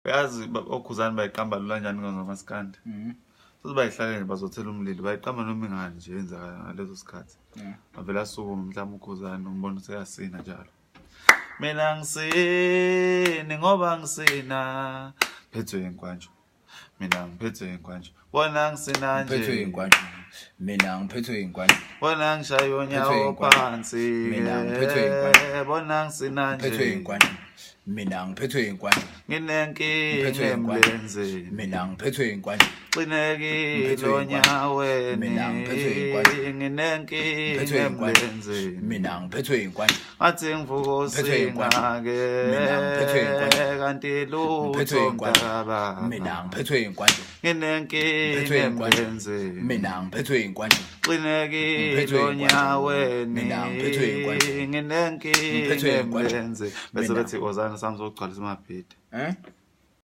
Uyazi okhuzani bayiqamba lula kanjani ngamaskandi. Bayihlale bazothela umlilo bayiqamba noma ingani nje yenzakala ngalezo sikhathi. Avela sukuma mhlawumbe ukhuzani umbona seyasina njalo. Mina ngisini ngoba ngisina phethwe inkwanjo. Mina ngiphethwe inkwanjo. Bona ngisina nje phethwe inkwanjo. Mina ngiphethwe inkwanjo. Bona ngishaye onyawo phansi. Mina ngiphethwe inkwanjo. Bona ngisina nje phethwe inkwanjo. Mina ngiphethwe inkwanjo. Nginenkinga emlenzeni. Mina ngiphethwe inkwanjo. Xinekile onyaweni. Mina ngiphethwe inkwanjo. Nginenkinga emlenzeni. Mina ngiphethwe inkwanjo. Ngathi ngivuka usingake. Mina ngiphethwe inkwanjo. Kanti lutho mntaba. Mina ngiphethwe inkwanjo. Nginenkinga emlenzeni. Mina ngiphethwe inkwanjo. Xinekile onyaweni. Mina ngiphethwe inkwanjo. Nginenkinga emlenzeni. Bese bethi ozana sami zogcwalisa amabhidi.